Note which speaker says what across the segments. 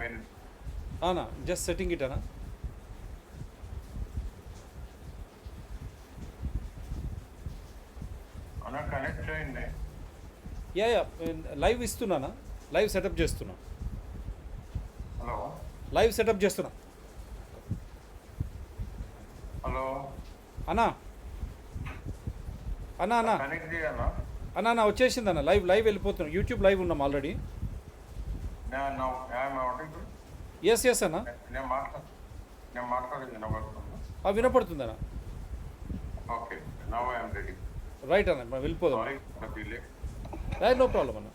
Speaker 1: in.
Speaker 2: Anna, just setting it, Anna.
Speaker 1: Anna, connect చేయండి.
Speaker 2: Yeah, live ఇస్తున్నానా, live setup చేస్తున్నా,
Speaker 1: hello
Speaker 2: live setup చేస్తున్నా.
Speaker 1: Hello
Speaker 2: అన్నా అన్నా అన్నా
Speaker 1: కనెక్ట్ చేయాలా?
Speaker 2: అన్నా అన్న వచ్చేసింది అన్న, లైవ్ వెళ్ళిపోతున్నాం. యూట్యూబ్ లైవ్ ఉన్నాం ఆల్రెడీ. ఎస్ అన్న.
Speaker 1: నేను మాట్లాడేది వినబడుతుందా?
Speaker 2: వినపడుతుంది అన్న.
Speaker 1: Okay, now I'm ready.
Speaker 2: Right అన్న, మనం వెళ్ళిపోదాం.
Speaker 1: Sorry for delay.
Speaker 2: No problem అన్న.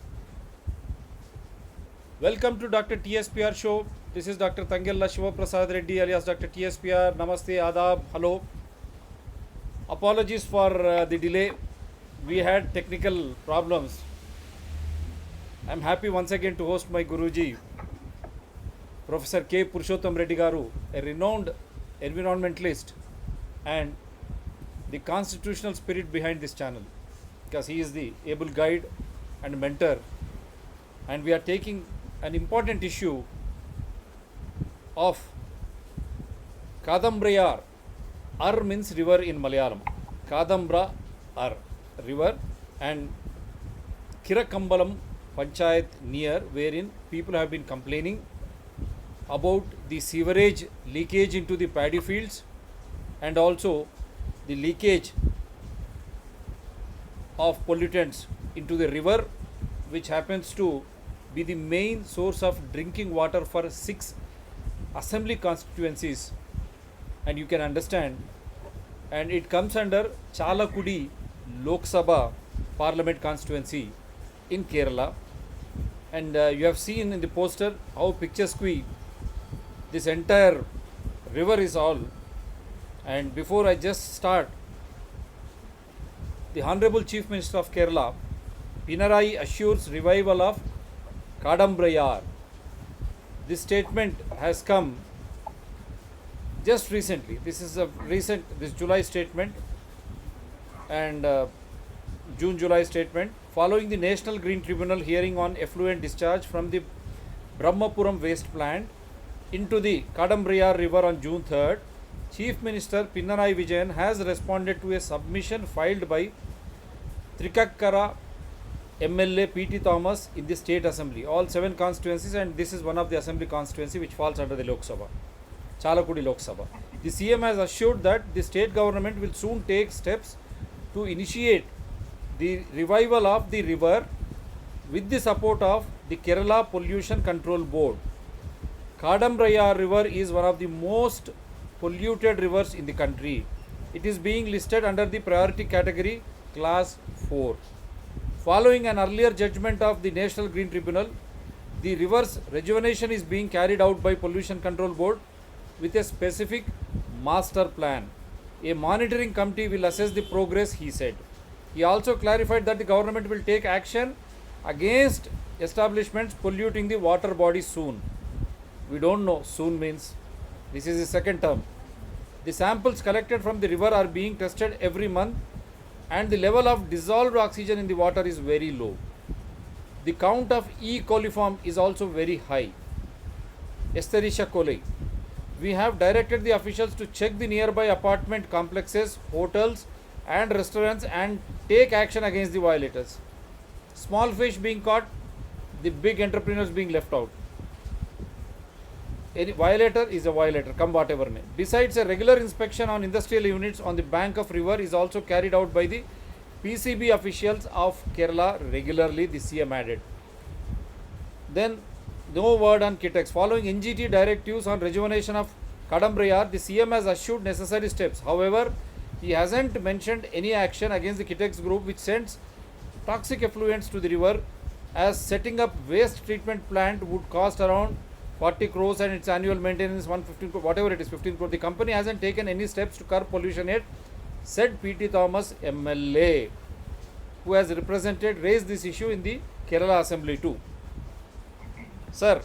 Speaker 2: Welcome to doctor TSPR show. This is doctor Thangella Sivaprasad Reddy alias doctor TSPR. నమస్తే, ఆదాబ్, hello. Apologies for the delay. We had technical problems. I'm happy once again to host my Guruji, Professor K. Purushottam Reddy Garu, a renowned environmentalist and the constitutional spirit behind this channel, because he is the able guide and mentor, and we are taking an important issue of Kadambrayar. Ar means river in Malayalam. Kadambra Ar river, and Kirakambalam Panchayat near, wherein people have been complaining about the sewerage leakage into the paddy fields and also the leakage of pollutants into the river, which happens to be the main source of drinking water for 6 assembly constituencies. And you can understand, and it comes under Chalakudi Lok Sabha Parliament constituency in Kerala. And you have seen in the poster how picturesque this entire river is all. And before I just start, the Honorable Chief Minister of Kerala, Pinarayi, assures revival of Kadambrayar. This statement has come just recently. This is a this July statement, and June-July statement, following the National Green Tribunal hearing on effluent discharge from the Brahmapuram waste plant into the Kadambrayar river on June 3rd. Chief Minister Pinarayi Vijayan has responded to a submission filed by Trikakkara MLA P.T. Thomas in the State Assembly, all 7 constituencies, and this is one of the Assembly constituency which falls under the Lok Sabha, Chalakudi Lok Sabha. The CM has assured that the state government will soon take steps to initiate the revival of the river with the support of the Kerala Pollution Control Board. Kadambrayar river is one of the most polluted rivers in the country. It is being listed under the priority category class 4. Following an earlier judgment of the National Green Tribunal, the river's rejuvenation is being carried out by Pollution Control Board with a specific master plan. A monitoring committee will assess the progress, he said. He also clarified that the government will take action against establishments polluting the water body soon. We don't know soon means. This is the second term. The samples collected from the river are being tested every month, and the level of dissolved oxygen in the water is very low. The count of E. coliform is also very high, Escherichia coli. We have directed the officials to check the nearby apartment complexes, hotels and restaurants and take action against the violators. Small fish being caught, the big entrepreneurs being left out. Any violator is a violator, come whatever may. Besides, a regular inspection on industrial units on the bank of river is also carried out by the PCB officials of Kerala regularly, the CM added. Then, no word on Kitex. Following NGT directives on rejuvenation of Kadambrayar, the CM has assured necessary steps. However, he hasn't mentioned any action against the Kitex group, which sends toxic effluents to the river, as setting up waste treatment plant would cost around 40 crores and its annual maintenance 115 crores, whatever it is, 15 crores. The company hasn't taken any steps to curb pollution yet, said P.T. Thomas MLA, who has raised this issue in the Kerala Assembly too. Sir,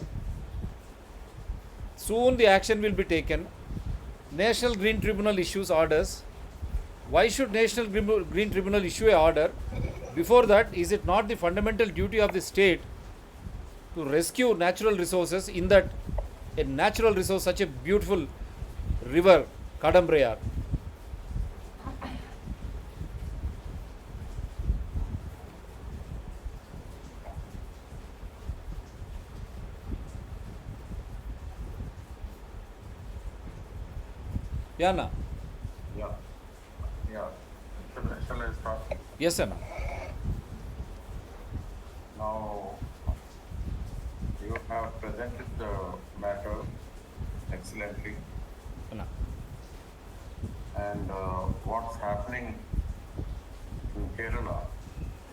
Speaker 2: soon the action will be taken. National Green Tribunal issues orders. Why should National Green Tribunal issue an order? Before that, is it not the fundamental duty of the state to rescue natural resources, in that a natural resource, such a beautiful river, Kadambrayar. Yeah, Anna.
Speaker 1: Yeah. Yeah. Shall I start?
Speaker 2: Yes, Anna.
Speaker 1: Now, you have presented the matter excellently,
Speaker 2: Anna.
Speaker 1: and what's happening in Kerala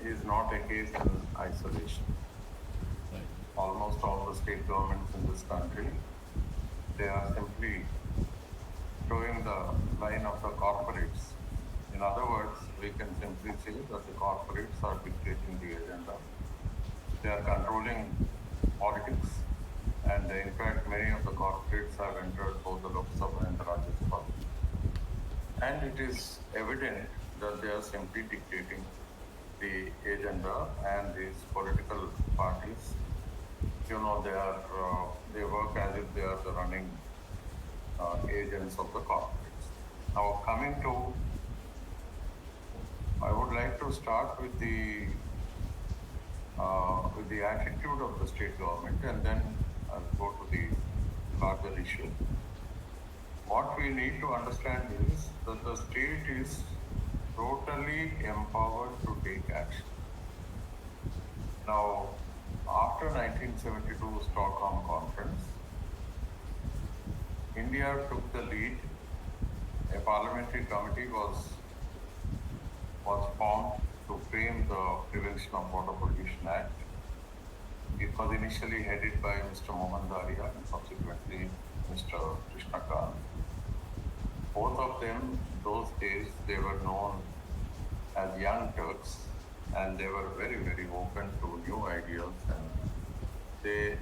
Speaker 1: is not a case in isolation.
Speaker 2: Right.
Speaker 1: Almost all the state governments in this country, they are simply showing the line of the corporates. In other words, we can simply say that the corporates are dictating the agenda. They are controlling politics, and in fact, many of the corporates have entered both the Lok Sabha and the Rajya Sabha. And it is evident that they are simply dictating the agenda, and these political parties, they work as if they are the running agents of the corporates. Now, coming to, I would like to start with the attitude of the state government, and then I'll go to the larger issue. What we need to understand is that the state is totally empowered to take action. Now, after 1972 Stockholm Conference, India took the lead. A parliamentary committee was formed to frame the Prevention of Water Pollution Act. It was initially headed by Mr. Mohan Daria and subsequently Mr. Krishna Kant. Both of them, those days, they were known as young Turks, and they were very, very open to new ideas, and they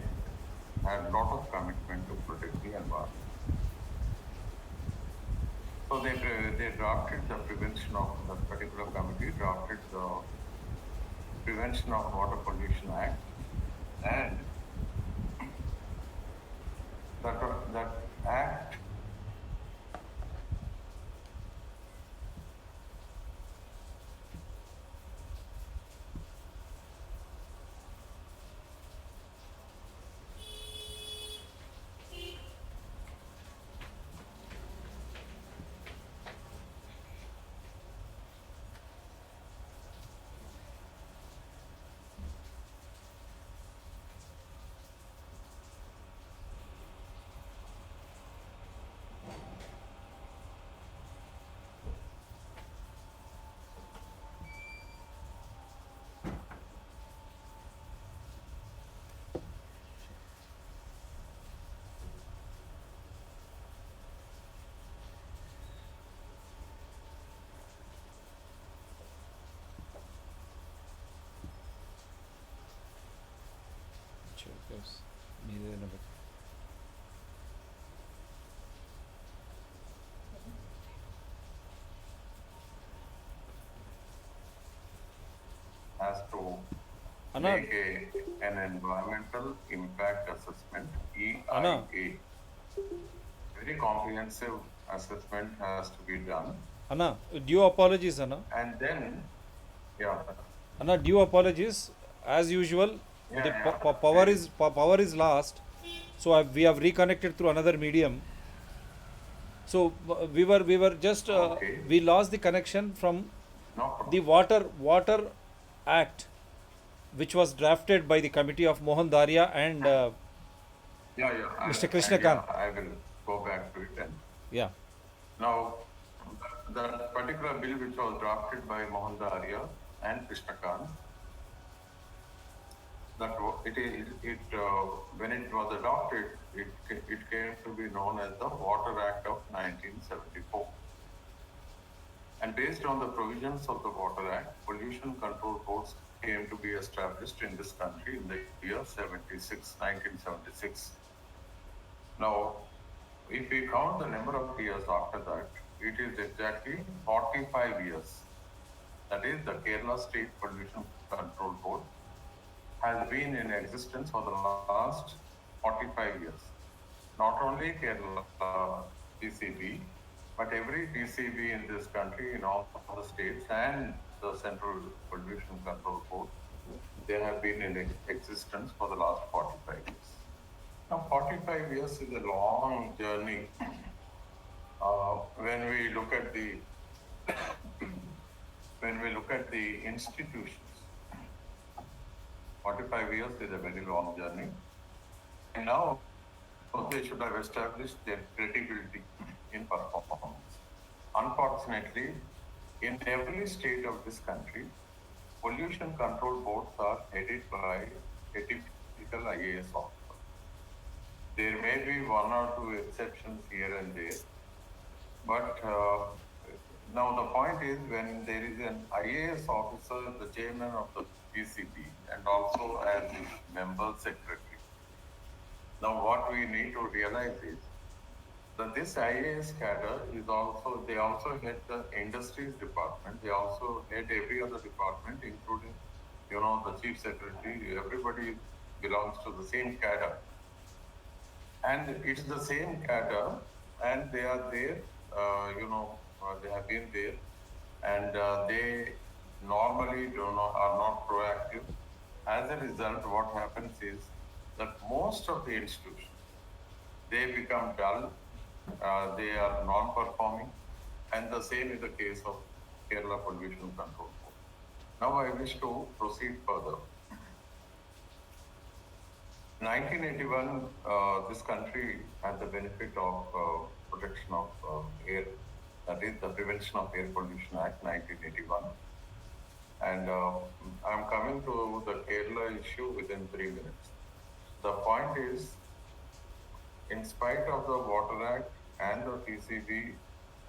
Speaker 1: had a lot of commitment to protect the environment. So they drafted the prevention of, that particular committee drafted the Prevention of Water Pollution Act, and that act has to
Speaker 2: Anna.
Speaker 1: make an environmental impact assessment,
Speaker 2: Anna.
Speaker 1: EIA. Very comprehensive assessment has to be done.
Speaker 2: Anna, due apologies, Anna.
Speaker 1: And then, yeah.
Speaker 2: Anna, due apologies. As usual,
Speaker 1: Yeah,
Speaker 2: the
Speaker 1: yeah.
Speaker 2: power is lost. So we have reconnected through another medium. So we were just
Speaker 1: Okay.
Speaker 2: we lost the connection from
Speaker 1: No problem.
Speaker 2: the Water Act, which was drafted by the committee of Mohan Daria and Mr. Krishna Kant.
Speaker 1: I will go back to it. And
Speaker 2: Yeah.
Speaker 1: now, the particular bill which was drafted by Mohan Daria and Krishna Kant, when it was adopted, it came to be known as the Water Act of 1974. And based on the provisions of the Water Act, pollution control boards came to be established in this country in the year 1976. Now, if we count the number of years after that, it is exactly 45 years. That is, the Kerala State Pollution Control Board has been in existence for the last 45 years. Not only Kerala TCB, but every TCB in this country, in all the states, and the Central Pollution Control Board, they have been in existence for the last 45 years. Now, 45 years is a long journey. When we look at the institutions, 45 years is a very long journey. And now they should have established their credibility in performance. Unfortunately, in every state of this country, pollution control boards are headed by a typical IAS officer. There may be one or two exceptions here and there, but now the point is when there is an IAS officer, the chairman of the PCB, and also as the member secretary. Now what we need to realize is that this IAS cadre is also, they also head the industries department, they also head every other department, including, the chief secretary, everybody belongs to the same cadre. And it's the same cadre, and they are there, they have been there, and they normally are not proactive. As a result, what happens is that most of the institutions, they become dull, they are non-performing, and the same is the case of Kerala Pollution Control Board. Now I wish to proceed further. 1981, this country had the benefit of protection of air, that is the Prevention of Air Pollution Act 1981. And I'm coming to the Kerala issue within 3 minutes. The point is, in spite of the Water Act and the TCB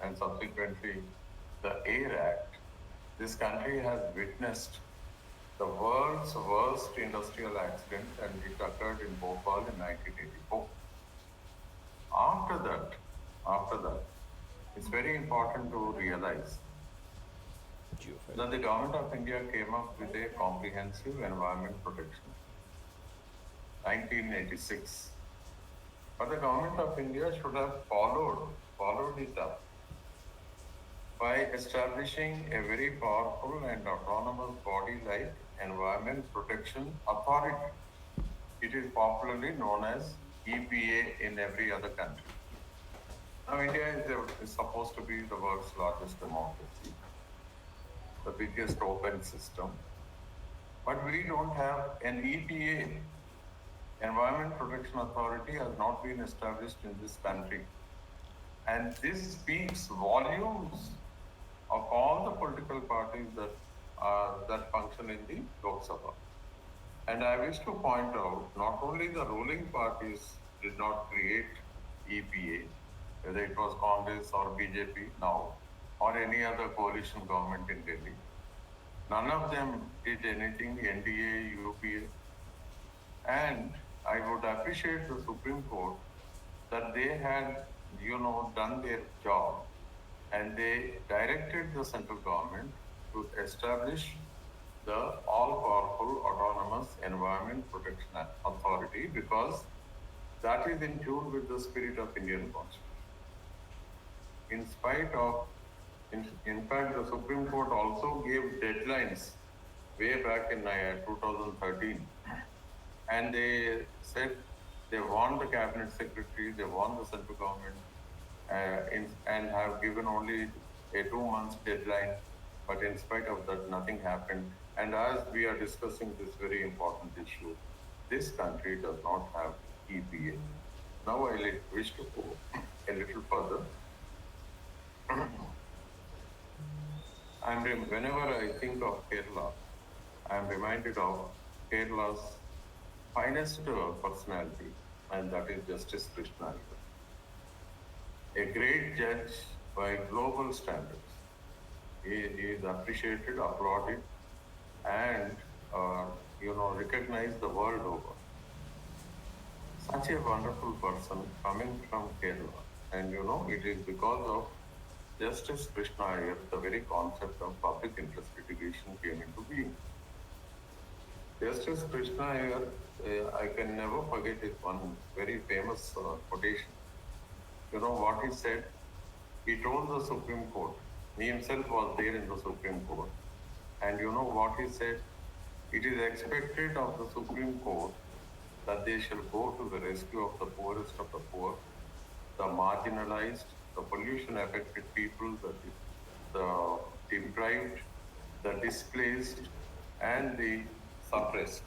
Speaker 1: and subsequently the Air Act, this country has witnessed the world's worst industrial accident, and it occurred in Bhopal in 1984. After that, it's very important to realize that the government of India came up with a comprehensive environment protection, 1986. But the government of India should have followed it up by establishing a very powerful and autonomous body like Environment Protection Authority. It is popularly known as EPA in every other country. Now, India is supposed to be the world's largest democracy, the biggest open system, but we don't have an EPA. Environment Protection Authority has not been established in this country. And this speaks volumes of all the political parties that function in the Lok Sabha. And I wish to point out, not only the ruling parties did not create EPA, whether it was Congress or BJP now, or any other coalition government in Delhi. None of them did anything, NDA, UPA. And I would appreciate the Supreme Court that they had, done their job, and they directed the central government to establish the all-powerful autonomous Environment Protection Authority, because that is in tune with the spirit of Indian Constitution. In fact, the Supreme Court also gave deadlines way back in 2013, and they said they want the cabinet secretary, they want the central government, and have given only a 2 months deadline. But in spite of that, nothing happened. And as we are discussing this very important issue, this country does not have EPA. Now I wish to go a little further. Whenever I think of Kerala, I am reminded of Kerala's finest personality, and that is Justice Krishna Iyer. A great judge by global standards. He is appreciated, applauded, and recognized the world over. Such a wonderful person coming from Kerala, and it is because of Justice Krishna Iyer the very concept of public interest litigation came into being. Justice Krishna here, I can never forget his one very famous quotation. You know what he said? He told the Supreme Court, he himself was there in the Supreme Court, and you know what he said? It is expected of the Supreme Court that they shall go to the rescue of the poorest of the poor, the marginalized, the pollution affected people, the deprived, the displaced, and the suppressed.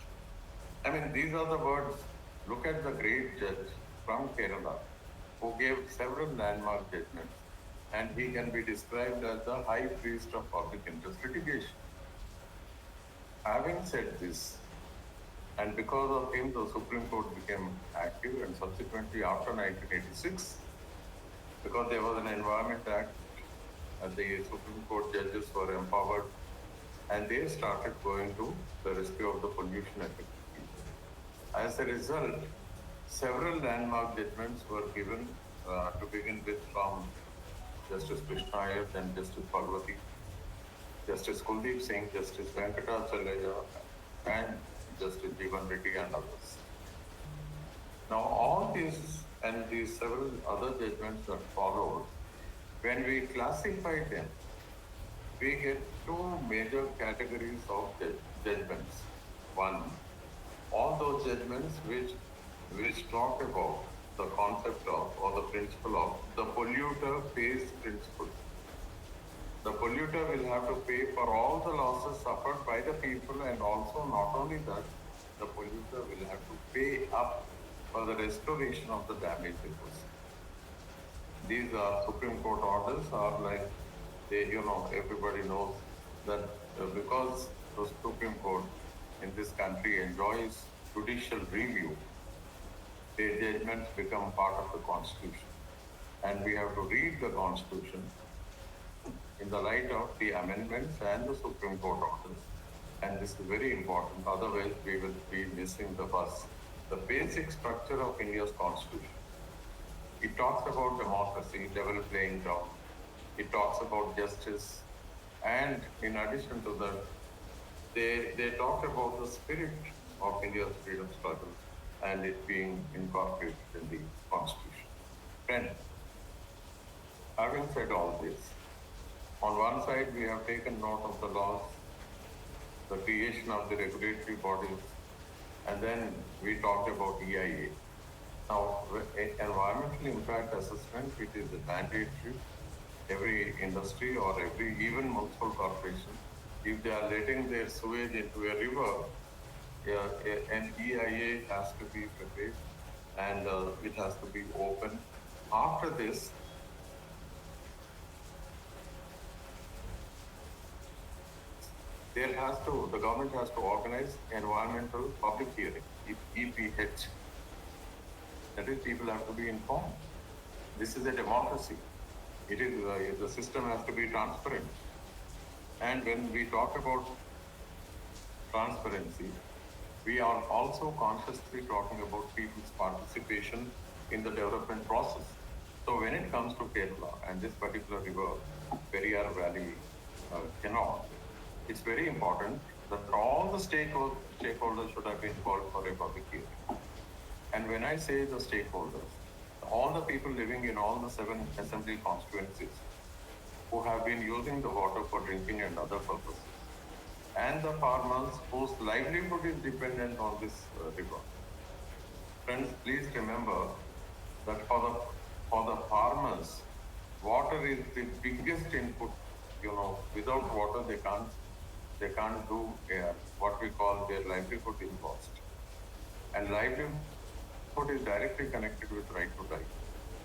Speaker 1: I mean, these are the words. Look at the great judge from Kerala who gave several landmark judgments, and he can be described as the high priest of public interest litigation. Having said this, and because of him, the Supreme Court became active, and subsequently after 1986, because there was an Environment Act, and the Supreme Court judges were empowered, and they started going to the rescue of the pollution affected people. As a result, several landmark judgments were given to begin with from Justice Krishna Iyer, then Justice Parvati, Justice Kuldeep Singh, Justice Venkatacharya, and Justice Jeevan Reddy and others. Now, all these and these several other judgments that followed, when we classify them, we get two major categories of judgments. One, all those judgments which talk about the concept of or the principle of the polluter pays principle. The polluter will have to pay for all the losses suffered by the people, and also not only that, the polluter will have to pay up for the restoration of the damage it was. These are Supreme Court orders are like, everybody knows that because the Supreme Court in this country enjoys judicial review, their judgments become part of the Constitution. And we have to read the Constitution in the light of the amendments and the Supreme Court orders. And this is very important, otherwise we will be missing the bus. The basic structure of India's Constitution. It talks about democracy, level playing ground. It talks about justice. And in addition to that, they talk about the spirit of India's freedom struggle and it being incorporated in the Constitution. Friends, having said all this, on one side we have taken note of the laws, the creation of the regulatory bodies, and then we talked about EIA. Now, environmental impact assessment, it is mandatory. Every industry or every even municipal corporation, if they are letting their sewage into a river, an EIA has to be prepared and it has to be open. After this, the government has to organize environmental public hearing, EPH. That is, people have to be informed. This is a democracy. It is the system has to be transparent. And when we talk about transparency, we are also consciously talking about people's participation in the development process. So when it comes to Kerala and this particular river, Periyar Valley canal, it's very important that all the stakeholders should have been called for a public hearing. And when I say the stakeholders, all the people living in all the 7 assembly constituencies who have been using the water for drinking and other purposes, and the farmers whose livelihood is dependent on this river. Friends, please remember that for the farmers, water is the biggest input. Without water they can't do what we call their livelihood is lost. And livelihood is directly connected with right to life.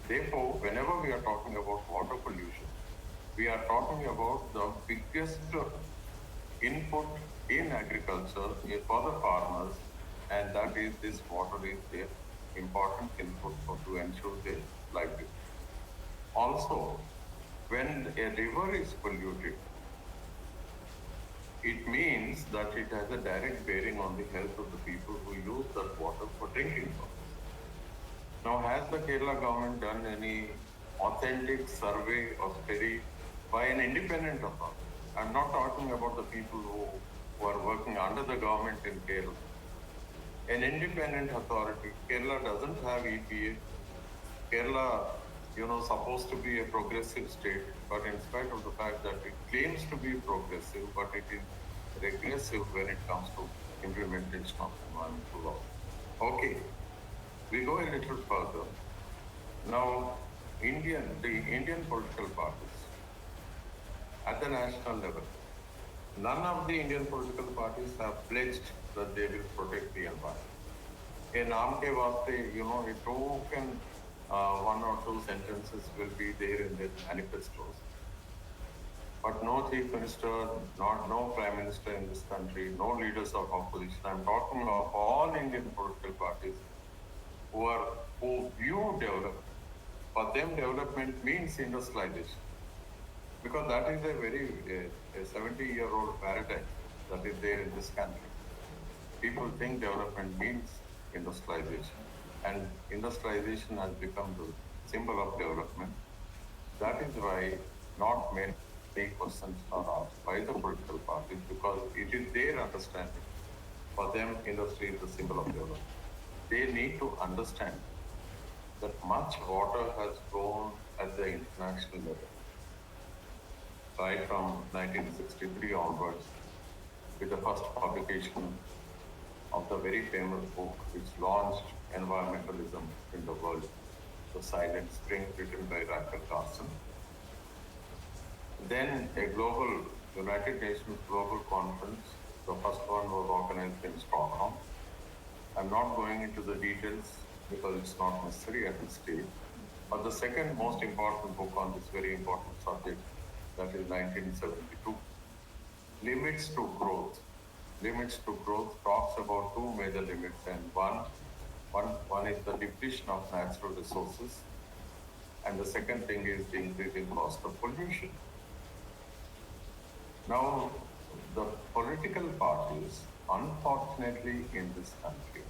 Speaker 1: Therefore, whenever we are talking about water pollution, we are talking about the biggest input in agriculture for the farmers, and that is this water is their important input to ensure their livelihood. Also, when a river is polluted, it means that it has a direct bearing on the health of the people who use that water for drinking purposes. Now, has the Kerala government done any authentic survey or study by an independent authority? I'm not talking about the people who who are working under the government in Kerala. An independent authority. Kerala doesn't have EPA. Kerala, supposed to be a progressive state, but in spite of the fact that it claims to be progressive, but it is regressive when it comes to implementation of environmental law. Okay, we go a little further. Now, the Indian political parties at the national level, none of the Indian political parties have pledged that they will protect the environment. In Naam ke vaste, a token one or two sentences will be there in the manifestos. But no chief minister, no prime minister in this country, no leaders of opposition. I'm talking of all Indian political parties who view development. For them, development means industrialization, because that is a 70-year-old paradigm that is there in this country. People think development means industrialization, and industrialization has become the symbol of development. That is why not many questions are asked by the political parties, because it is their understanding. For them, industry is the symbol of development. They need to understand that much water has gone at the international level, right from 1963 onwards, with the first publication of the very famous book which launched environmentalism in the world, The Silent Spring, written by Rachel Carson. Then a global, United Nations global conference, the first one was organized in Stockholm. I'm not going into the details because it's not necessary at this stage. But the second most important book on this very important subject, that is 1972, Limits to Growth. Limits to Growth talks about two major limits, and one is the depletion of natural resources, and the second thing is the increasing cost of pollution. Now, the political parties, unfortunately, in this country,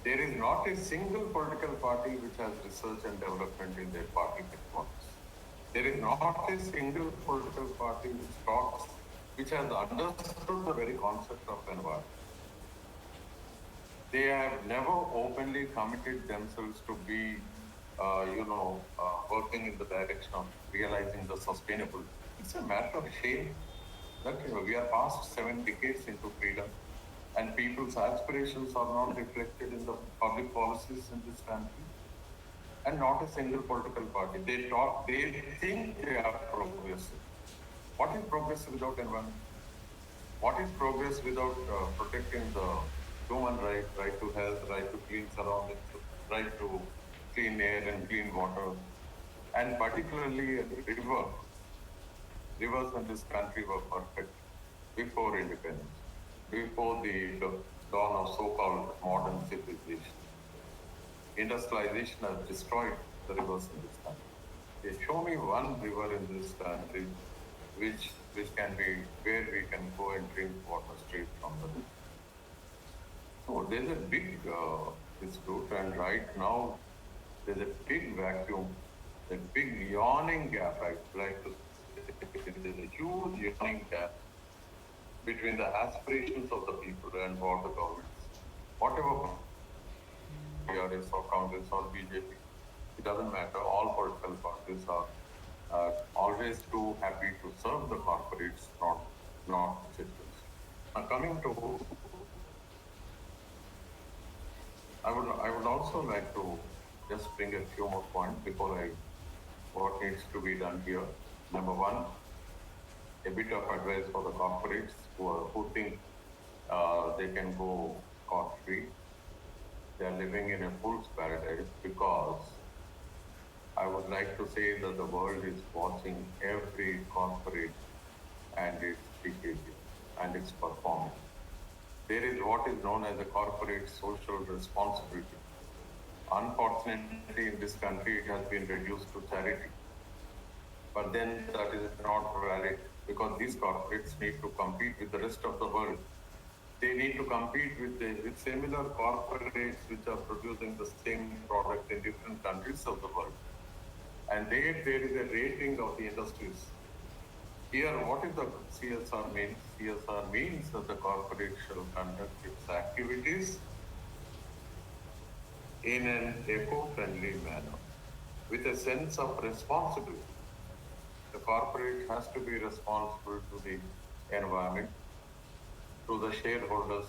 Speaker 1: there is not a single political party which has research and development in their party headquarters. There is not a single political party which has understood the very concept of environment. They have never openly committed themselves to be, working in the direction of realizing the sustainable. It's a matter of shame that we are past 7 decades into freedom, and people's aspirations are not reflected in the public policies in this country, and not a single political party. They think they are progressive. What is progress without environment? What is progress without protecting the human right to health, right to clean surroundings, right to clean air and clean water, and particularly river? Rivers in this country were perfect before independence, before the dawn of so-called modern civilization. Industrialization has destroyed the rivers in this country. Show me one river in this country which can be where we can go and drink water straight from the river. So there's a big dispute, and right now there's a big vacuum, a big yawning gap. I'd like to say there's a huge yawning gap between the aspirations of the people and what the governments, whatever PRS or Congress or BJP, it doesn't matter. All political parties are always too happy to serve the corporates, not citizens. Now coming to, I would also like to just bring a few more points before what needs to be done here. Number one, a bit of advice for the corporates who think they can go scot-free. They are living in a fool's paradise, because I would like to say that the world is watching every corporate and its behavior and its performance. There is what is known as a corporate social responsibility. Unfortunately, in this country, it has been reduced to charity. But then that is not valid, because these corporates need to compete with the rest of the world. They need to compete with similar corporates which are producing the same product in different countries of the world. And there is a rating of the industries. Here, what is the CSR means? CSR means that the corporate shall conduct its activities in an eco-friendly manner with a sense of responsibility. The corporate has to be responsible to the environment, to the shareholders,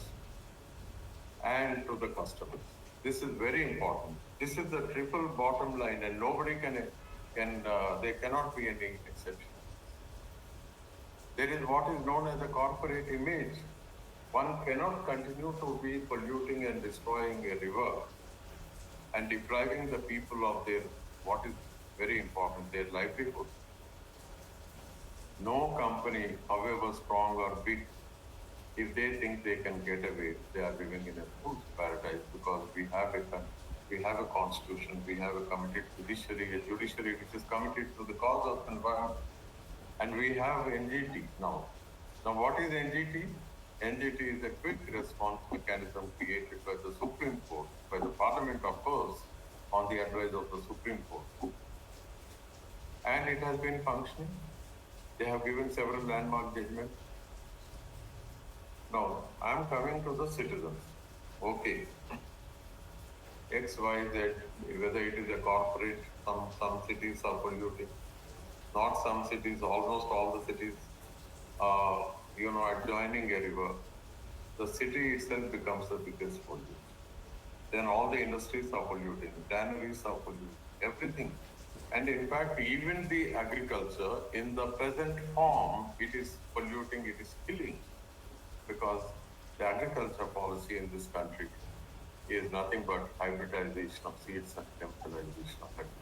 Speaker 1: and to the customers. This is very important. This is the triple bottom line, and nobody there cannot be any exception. There is what is known as a corporate image. One cannot continue to be polluting and destroying a river and depriving the people of their, what is very important, their livelihood. No company, however strong or big, if they think they can get away, they are living in a fool's paradise because we have a constitution, we have a committed judiciary, a judiciary which is committed to the cause of environment, and we have NGT now. Now, what is NGT? NGT is a quick response mechanism created by the Supreme Court, by the Parliament, of course, on the advice of the Supreme Court. And it has been functioning. They have given several landmark judgments. Now, I am coming to the citizens. Okay, X, Y, Z, whether it is a corporate, some cities are polluting. Not some cities, almost all the cities, adjoining a river. The city itself becomes the biggest polluter. Then all the industries are polluting, tanneries are polluting, everything. And in fact, even the agriculture in the present form, it is polluting, it is killing. Because the agriculture policy in this country is nothing but hybridization of seeds and chemicalization of agriculture.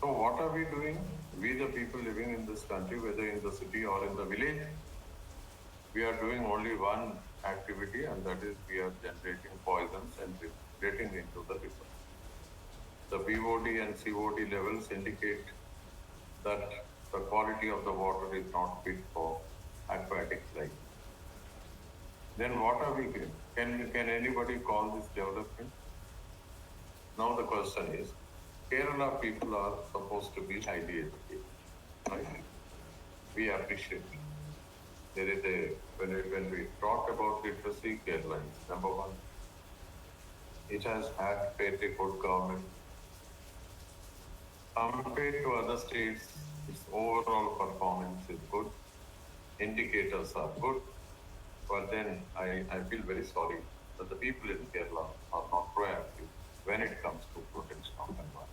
Speaker 1: So what are we doing? We the people living in this country, whether in the city or in the village, we are doing only one activity, and that is we are generating poisons and getting into the river. The BOD and COD levels indicate that the quality of the water is not fit for aquatic life. Then what are we doing? Can anybody call this development? Now the question is, Kerala people are supposed to be highly educated, right? We appreciate it. There is when we talk about literacy, Kerala is number one. It has had fairly good government. Compared to other states, its overall performance is good. Indicators are good. But then I feel very sorry that the people in Kerala are not proactive when it comes to protection of environment.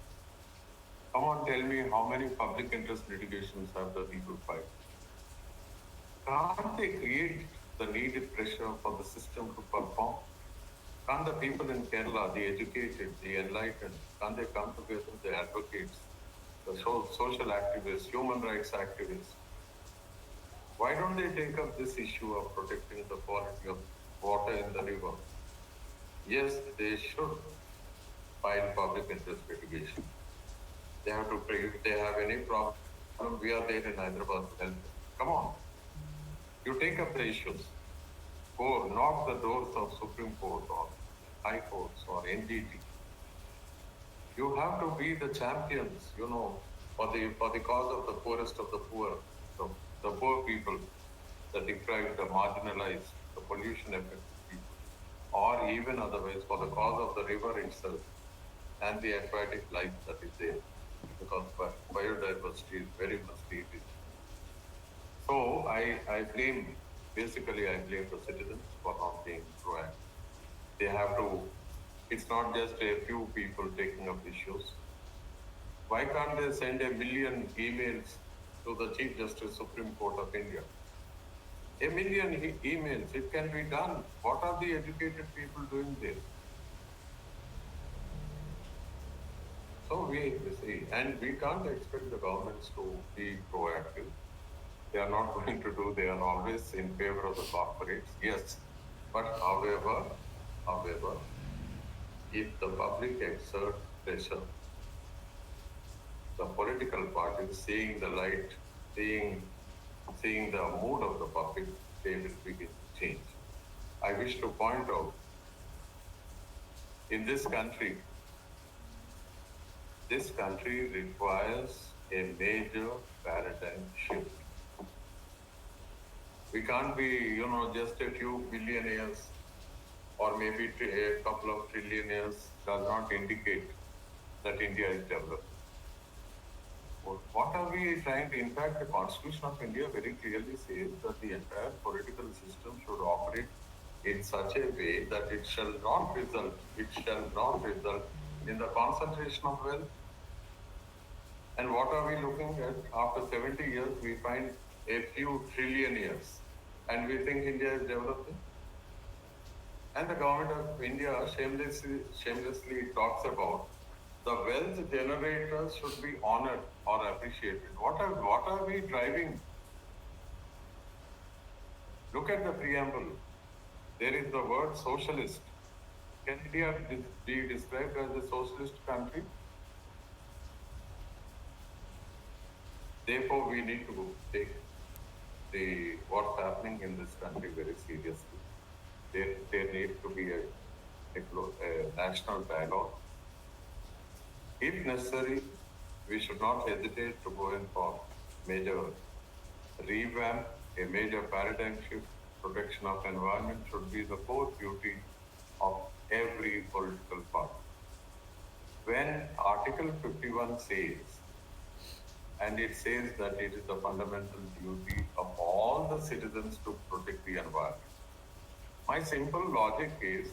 Speaker 1: Come on, tell me how many public interest litigations have the people filed? Can't they create the needed pressure for the system to perform? Can't the people in Kerala, the educated, the enlightened, can't they come together, the advocates, the social activists, human rights activists? Why don't they take up this issue of protecting the quality of water in the river? Yes, they should file public interest litigation. They have to pray. If they have any problem, we are there in Hyderabad to help them. Come on. You take up the issues. Go knock the doors of Supreme Court or High Courts or NGT. You have to be the champions, for the cause of the poorest of the poor, the poor people, the deprived, the marginalized, the pollution affected people, or even otherwise for the cause of the river itself and the aquatic life that is there, because biodiversity is very much needed. So I blame the citizens for not being proactive. They have to, it's not just a few people taking up issues. Why can't they send 1 million emails to the Chief Justice Supreme Court of India? 1 million emails, it can be done. What are the educated people doing there? So we see, and we can't expect the governments to be proactive. They are not going to do, they are always in favor of the corporates, yes. But however, if the public exert pressure, the political parties seeing the light, seeing the mood of the public, they will begin to change. I wish to point out, in this country requires a major paradigm shift. We can't be, just a few billionaires or maybe a couple of trillionaires does not indicate that India is developed. What are we trying to? In fact, the Constitution of India very clearly says that the entire political system should operate in such a way that it shall not result in the concentration of wealth. And what are we looking at? After 70 years, we find a few trillionaires, and we think India is developing. And the government of India shamelessly talks about the wealth generators should be honored or appreciated. What are we driving? Look at the preamble. There is the word socialist. Can India be described as a socialist country? Therefore, we need to take what's happening in this country very seriously. There needs to be a national dialogue. If necessary, we should not hesitate to go in for major revamp, a major paradigm shift. Protection of environment should be the core duty of every political party. When Article 51 says, and it says that it is the fundamental duty of all the citizens to protect the environment. My simple logic is,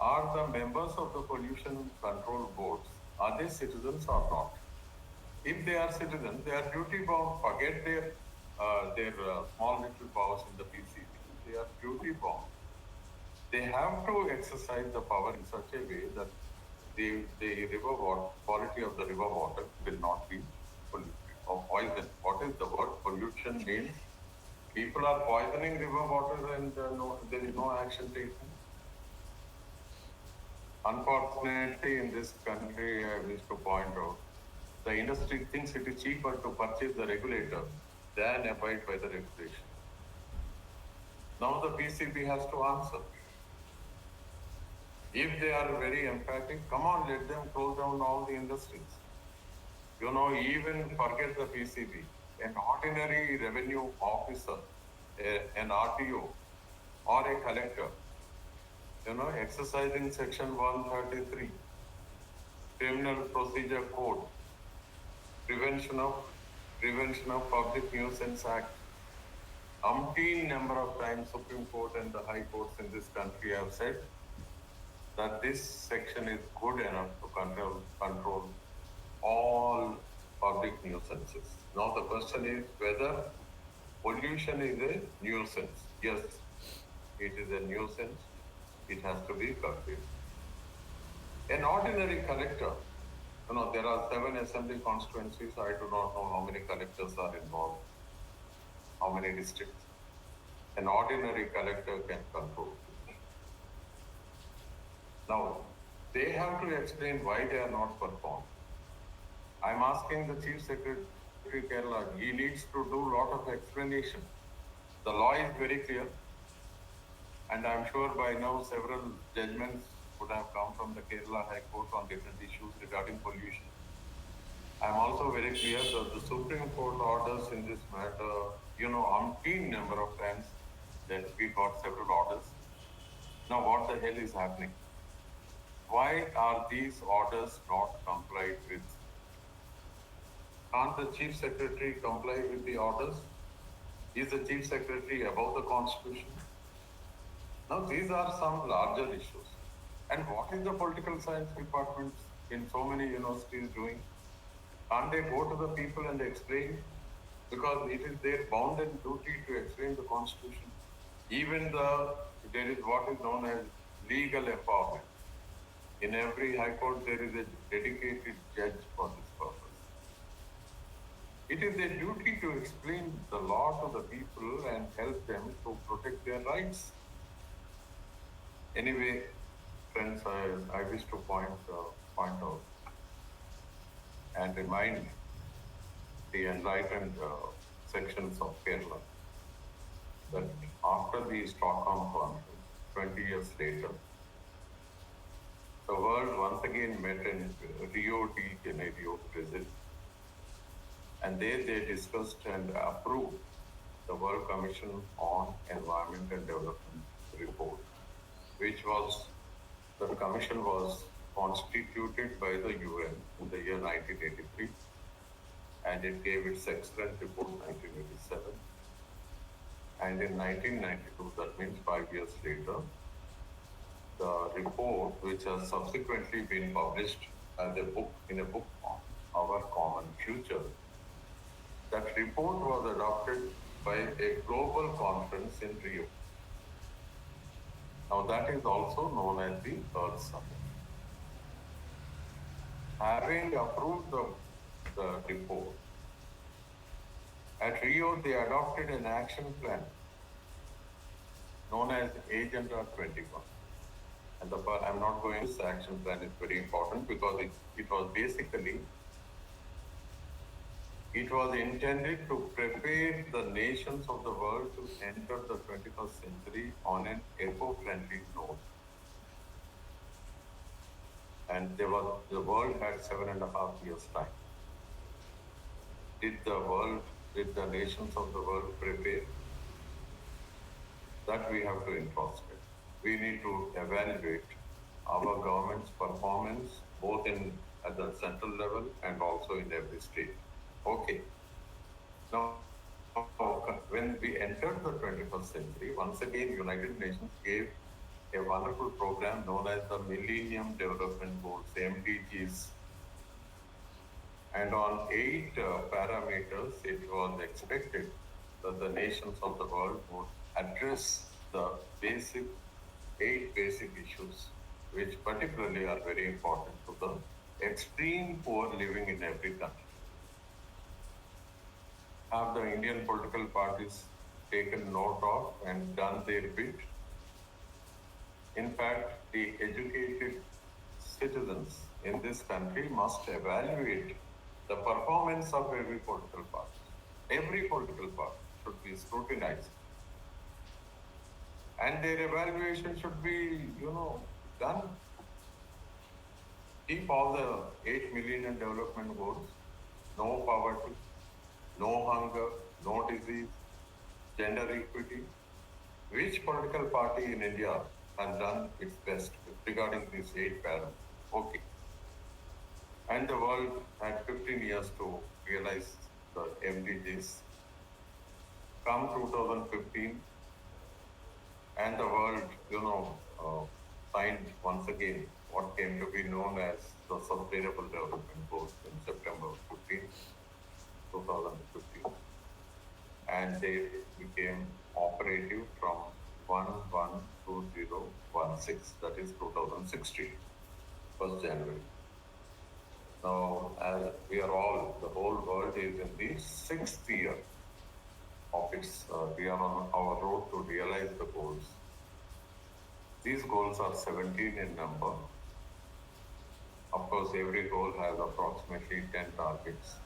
Speaker 1: are the members of the pollution control boards, are they citizens or not? If they are citizens, they are duty bound. Forget their small little powers in the PCB. They are duty bound. They have to exercise the power in such a way that the river water, quality of the river water will not be polluted or poisoned. What is the word pollution means? People are poisoning river water and there is no action taken. Unfortunately, in this country, I wish to point out, the industry thinks it is cheaper to purchase the regulator than abide by the regulation. Now the PCB has to answer. If they are very emphatic, come on, let them close down all the industries. Even forget the PCB. An ordinary revenue officer, an RTO, or a collector, exercising Section 133, Criminal Procedure Code, Prevention of Public Nuisance Act. Umpteen number of times Supreme Court and the High Courts in this country have said that this section is good enough to control all public nuisances. Now the question is whether pollution is a nuisance. Yes, it is a nuisance. It has to be curtailed. An ordinary collector, there are 7 assembly constituencies. I do not know how many collectors are involved, how many districts. An ordinary collector can control. Now, they have to explain why they are not performed. I'm asking the Chief Secretary Kerala, he needs to do a lot of explanation. The law is very clear, and I'm sure by now several judgments would have come from the Kerala High Court on different issues regarding pollution. I'm also very clear that the Supreme Court orders in this matter, umpteen number of times that we got several orders. Now what the hell is happening? Why are these orders not complied with? Can't the Chief Secretary comply with the orders? Is the Chief Secretary above the Constitution? Now these are some larger issues. And what is the political science department in so many universities doing? Can't they go to the people and explain? Because it is their bounden duty to explain the Constitution. Even there is what is known as legal empowerment. In every high court, there is a dedicated judge for this purpose. It is their duty to explain the law to the people and help them to protect their rights. Anyway, friends, I wish to point out and remind the enlightened sections of Kerala that after the Stockholm Conference, 20 years later, the world once again met in Rio de Janeiro, Brazil, and there they discussed and approved the World Commission on Environment and Development report, which was the commission was constituted by the UN in the year 1983, and it gave its excellent report 1987. And in 1992, that means 5 years later, the report, which has subsequently been published as a book in a book form, Our Common Future, that report was adopted by a global conference in Rio. Now that is also known as the Earth Summit. Having approved the report, at Rio they adopted an action plan known as Agenda 21. And I'm not going, this action plan is very important because it was basically, it was intended to prepare the nations of the world to enter the 21st century on an eco-friendly note. And the world had 7.5 years time. Did the nations of the world prepare? That we have to introspect. We need to evaluate our government's performance both at the central level and also in every state. Okay. Now, when we entered the 21st century, once again, United Nations gave a wonderful program known as the Millennium Development Goals, MDGs. And on 8 parameters, it was expected that the nations of the world would address the 8 basic issues, which particularly are very important to the extreme poor living in every country. Have the Indian political parties taken note of and done their bit? In fact, the educated citizens in this country must evaluate the performance of every political party. Every political party should be scrutinized. And their evaluation should be, done. Keep all the 8 Millennium Development Goals: no poverty, no hunger, no disease, gender equity. Which political party in India has done its best regarding these 8 parameters? Okay. And the world had 15 years to realize the MDGs. Come 2015, and the world, signed once again what came to be known as the Sustainable Development Goals in September 15, 2015. And they became operative from 1/1/2016, that is 2016, 1st January. Now, as we are all, the whole world is in the 6th year of its, we are on our road to realize the goals. These goals are 17 in number. Of course, every goal has approximately 10 targets,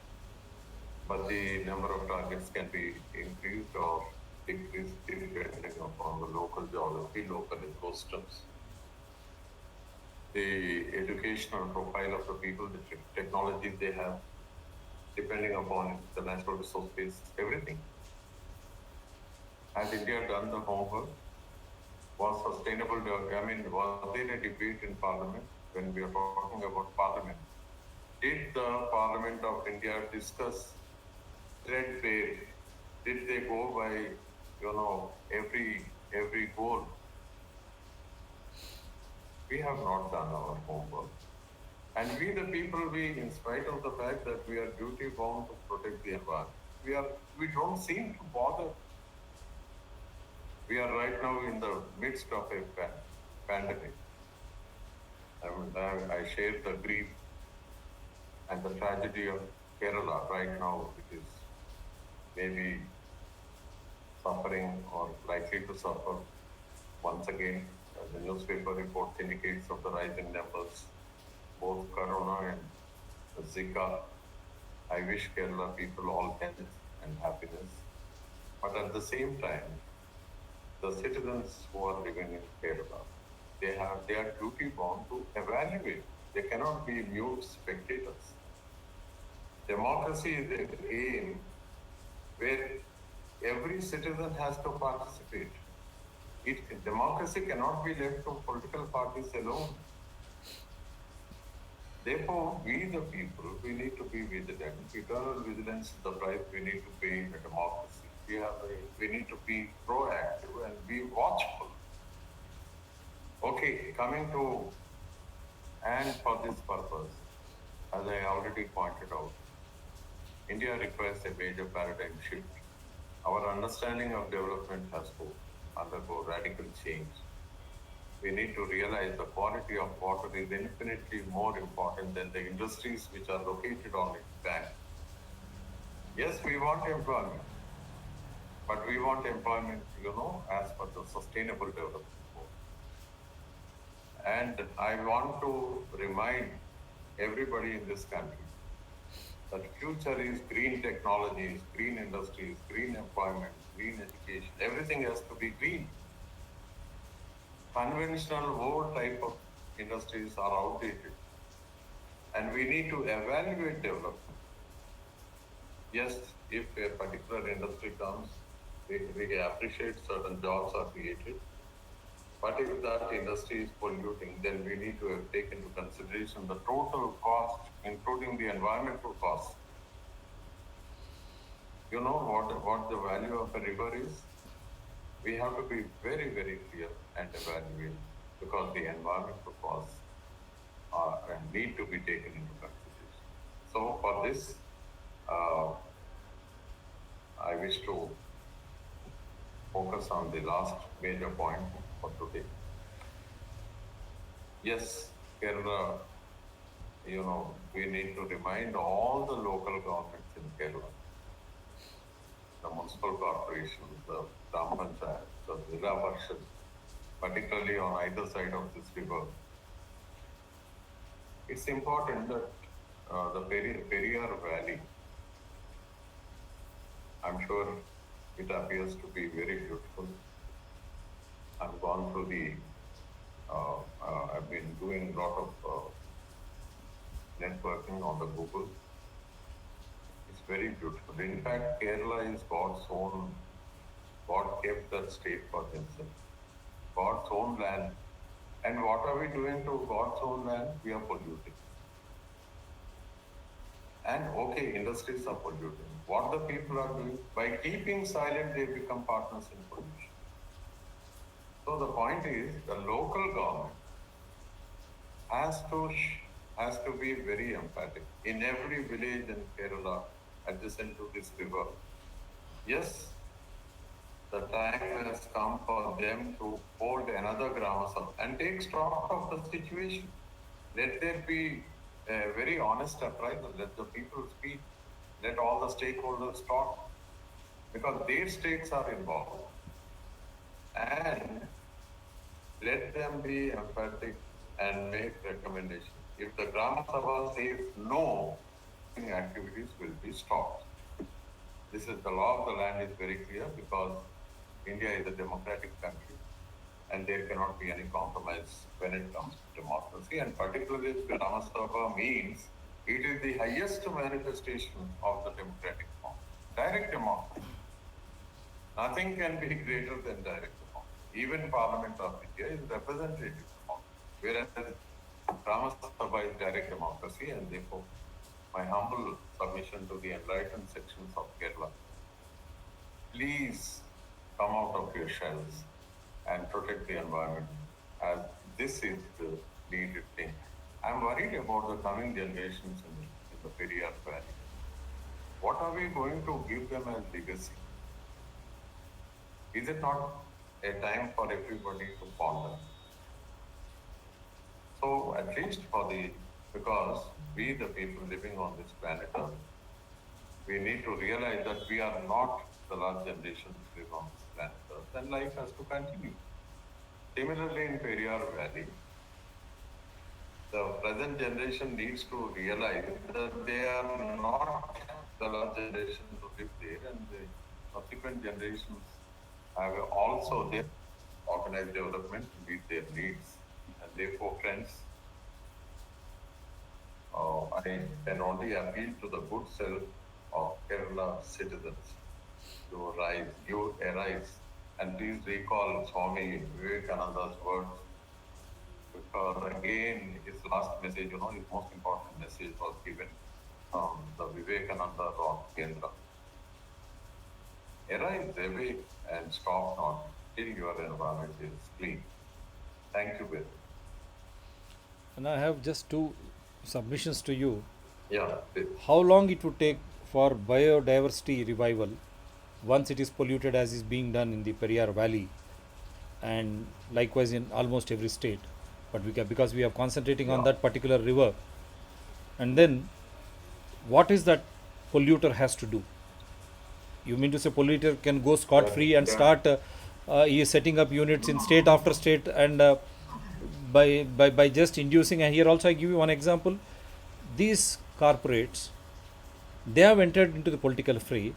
Speaker 1: but the number of targets can be increased or decreased depending upon the local geography, local ecosystems, the educational profile of the people, the technologies they have, depending upon the natural resource base, everything. Has India done the homework? Was sustainable, was there a debate in Parliament when we are talking about Parliament? Did the Parliament of India discuss threadbare? Did they go by, every goal? We have not done our homework. And we the people, in spite of the fact that we are duty bound to protect the environment, we don't seem to bother. We are right now in the midst of a pandemic. I share the grief and the tragedy of Kerala right now, which is maybe suffering or likely to suffer once again. The newspaper reports indicates of the rising numbers, both Corona and Zika. I wish Kerala people all health and happiness. But at the same time, the citizens who are living in Kerala, they are duty bound to evaluate. They cannot be mute spectators. Democracy is an aim where every citizen has to participate. Democracy cannot be left to political parties alone. Therefore, we the people, we need to be vigilant. Eternal vigilance is the price we need to pay in a democracy. We need to be proactive and be watchful. Okay, coming to, and for this purpose, as I already pointed out, India requires a major paradigm shift. Our understanding of development has to undergo radical change. We need to realize the quality of water is infinitely more important than the industries which are located on its bank. Yes, we want employment, but we want employment, as per the sustainable development goal. And I want to remind everybody in this country that future is green technologies, green industries, green employment, green education. Everything has to be green. Conventional old type of industries are outdated. And we need to evaluate development. Yes, if a particular industry comes, we appreciate certain jobs are created. But if that industry is polluting, then we need to take into consideration the total cost, including the environmental cost. You know what the value of a river is? We have to be very, very clear and evaluate, because the environmental costs are and need to be taken into consideration. So for this, I wish to focus on the last major point for today. Yes, Kerala, we need to remind all the local governments in Kerala, the municipal corporations, the Gram Panchayat, the Jilla Parishad, particularly on either side of this river. It's important that the Periyar Valley, I'm sure it appears to be very beautiful. I've gone through I've been doing a lot of networking on the Google. It's very beautiful. In fact, Kerala is God's own, God kept that state for himself. God's own land. And what are we doing to God's own land? We are polluting. And okay, industries are polluting. What the people are doing? By keeping silent, they become partners in pollution. So the point is, the local government has to be very emphatic in every village in Kerala adjacent to this river. Yes, the time has come for them to hold another Grama Sabha and take stock of the situation. Let there be a very honest appraisal. Let the people speak. Let all the stakeholders talk, because their states are involved. And let them be emphatic and make recommendations. If the Gram Sabha says no, activities will be stopped. This is the law of the land is very clear, because India is a democratic country and there cannot be any compromise when it comes to democracy. And particularly Gram Sabha means it is the highest manifestation of the democratic form. Direct democracy. Nothing can be greater than direct democracy. Even Parliament of India is representative democracy, whereas Gram Sabha is direct democracy, and therefore my humble submission to the enlightened sections of Kerala, please come out of your shells and protect the environment, as this is the needed thing. I'm worried about the coming generations in the Periyar Valley. What are we going to give them as legacy? Is it not a time for everybody to ponder? So at least because we the people living on this planet Earth, we need to realize that we are not the last generation to live on this planet Earth, and life has to continue. Similarly, in Periyar Valley, the present generation needs to realize that they are not the last generation to live there, and the subsequent generations have also their organized development to meet their needs. And therefore, friends, I can only appeal to the good self of Kerala citizens. you rise, you arise. And please recall Swami Vivekananda's words, because again, his last message, his most important message was given from the Vivekananda Rock Kendra. Arise, awake, and stop not till your environment is clean. Thank you, Ved.
Speaker 2: And I have just two submissions to you.
Speaker 1: Yeah,
Speaker 2: How long it would take for biodiversity revival once it is polluted as is being done in the Periyar Valley and likewise in almost every state, but because we are concentrating on
Speaker 1: yeah.
Speaker 2: that particular river, and then what is that polluter has to do? You mean to say polluter can go scot free and
Speaker 1: That,
Speaker 2: start he is setting up units in state after state, and by just inducing, and here also I give you one example, these corporates, they have entered into the political fray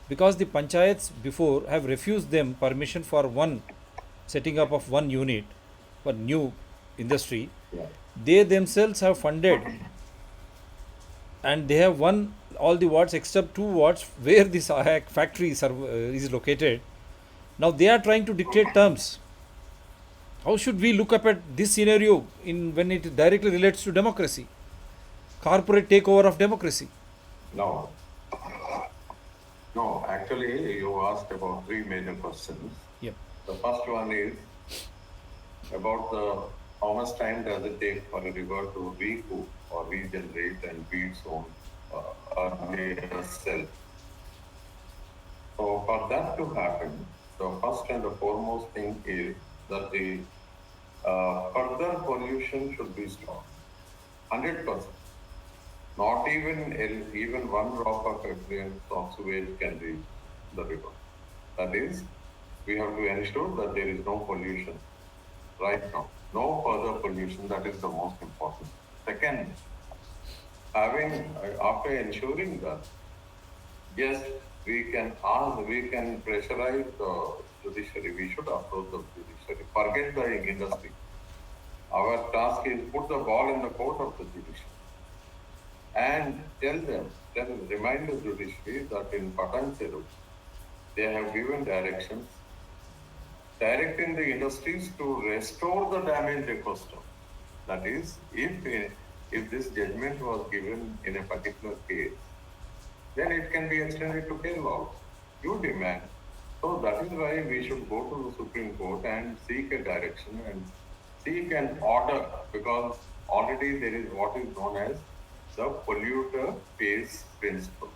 Speaker 2: because the panchayats before have refused them permission for one setting up of one unit for new industry.
Speaker 1: yeah.
Speaker 2: They themselves have funded and they have won all the wards except two wards where this factory is located. Now they are trying to dictate terms. How should we look up at this scenario in when it directly relates to democracy, corporate takeover of democracy?
Speaker 1: No, no, actually, you asked about three major questions.
Speaker 2: Yep.
Speaker 1: The first one is about the how much time does it take for a river to recoup or regenerate and be its own earlier self. So for that to happen, the first and the foremost thing is that the further pollution should be stopped. 100%. Not even one drop of effluent or sewage can reach the river. That is, we have to ensure that there is no pollution right now. No further pollution. That is the most important. Second, after ensuring that, yes, we can pressurize the judiciary. We should approach the judiciary. Forget the industry. Our task is put the ball in the court of the judiciary and remind the judiciary that in Patancheru, they have given directions directing the industries to restore the damaged ecosystem. That is, if this judgment was given in a particular case, then it can be extended to Kerala. You demand. So that is why we should go to the Supreme Court and seek a direction and seek an order, because already there is what is known as the polluter pays principle.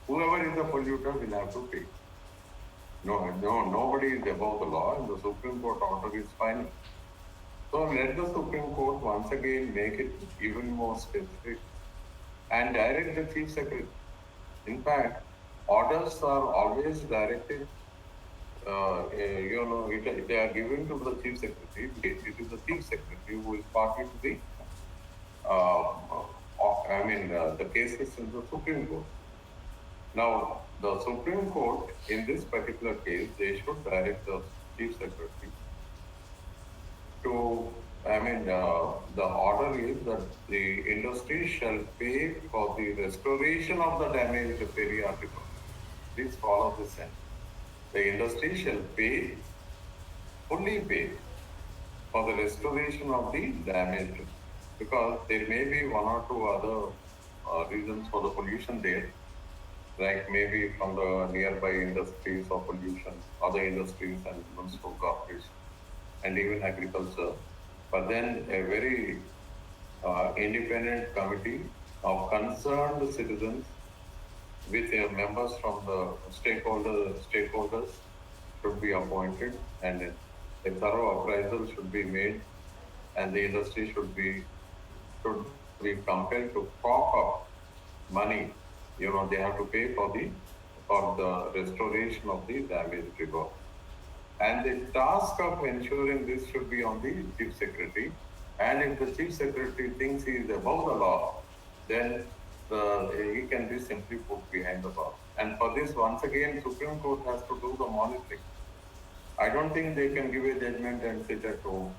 Speaker 1: Whoever is the polluter will have to pay. Nobody is above the law, and the Supreme Court order is final. So let the Supreme Court once again make it even more specific and direct the Chief Secretary. In fact, orders are always directed, they are given to the Chief Secretary. It is the Chief Secretary who is party to the cases in the Supreme Court. Now, the Supreme Court, in this particular case, they should direct the Chief Secretary to, the order is that the industry shall pay for the restoration of the damaged Periyar River. Please follow this sentence. The industry shall fully pay for the restoration of the damaged, because there may be one or two other reasons for the pollution there, like maybe from the nearby industries or pollution, other industries and municipal corporations, and even agriculture. But then a very independent committee of concerned citizens with members from the stakeholders should be appointed, and a thorough appraisal should be made, and the industry should be compelled to cough up money. They have to pay for the restoration of the damaged river. And the task of ensuring this should be on the Chief Secretary. And if the Chief Secretary thinks he is above the law, then he can be simply put behind the bar. And for this, once again, Supreme Court has to do the monitoring. I don't think they can give a judgment and sit at home.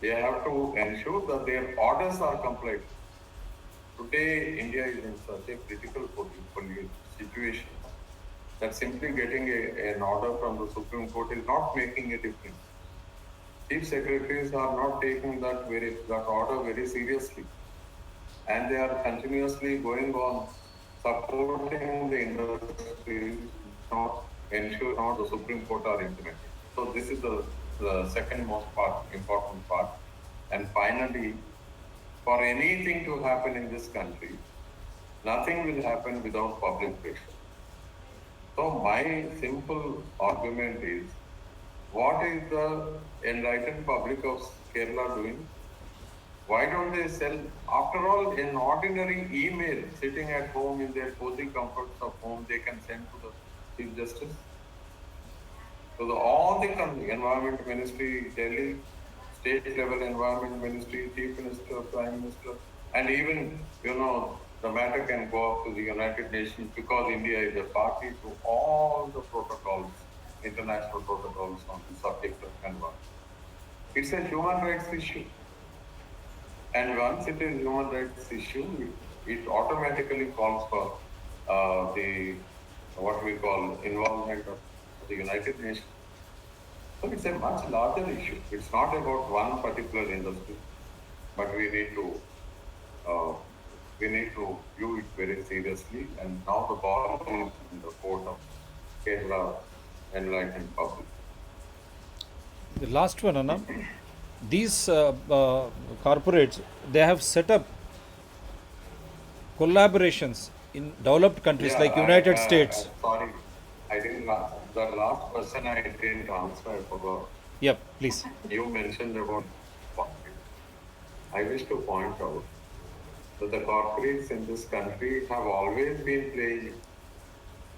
Speaker 1: They have to ensure that their orders are complied. Today, India is in such a critical situation that simply getting an order from the Supreme Court is not making a difference. Chief secretaries are not taking that order very seriously, and they are continuously going on supporting the industry, not ensure not the Supreme Court are implemented. So this is the second most important part. And finally, for anything to happen in this country, nothing will happen without public pressure. So my simple argument is, what is the enlightened public of Kerala doing? Why don't they sell? After all, an ordinary email sitting at home in their cozy comforts of home, they can send to the Chief Justice. So all the Environment Ministry, Delhi, state level Environment Ministry, Chief Minister, Prime Minister, and even, the matter can go up to the United Nations because India is a party to all the protocols, international protocols on the subject of environment. It's a human rights issue. And once it is human rights issue, it automatically calls for what we call involvement of the United Nations. So it's a much larger issue. It's not about one particular industry, but we need to view it very seriously. And now the ball is in the court of Kerala enlightened public.
Speaker 2: The last one, Anna. These corporates, they have set up collaborations in developed countries like United States.
Speaker 1: Sorry, I didn't. The last person I didn't answer, I forgot.
Speaker 2: Yep, please.
Speaker 1: You mentioned about I wish to point out that the corporates in this country have always been playing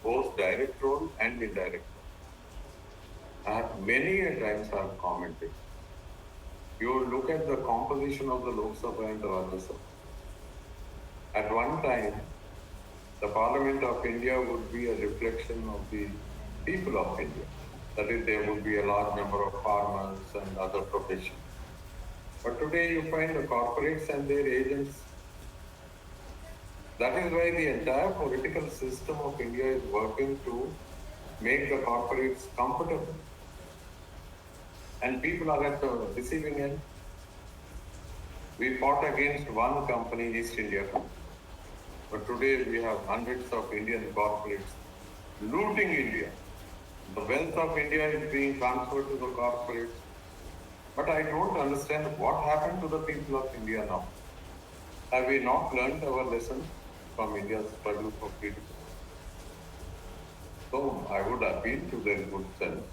Speaker 1: both direct role and indirect role. I have many a times have commented. You look at the composition of the Lok Sabha and the Rajya Sabha. At one time, the Parliament of India would be a reflection of the people of India. That is, there would be a large number of farmers and other professions. But today you find the corporates and their agents. That is why the entire political system of India is working to make the corporates comfortable. And people are at the receiving end. We fought against one company, East India Company. But today we have hundreds of Indian corporates looting India. The wealth of India is being transferred to the corporates. But I don't understand what happened to the people of India now. Have we not learned our lesson from India's struggle for freedom? So I would appeal to their good sense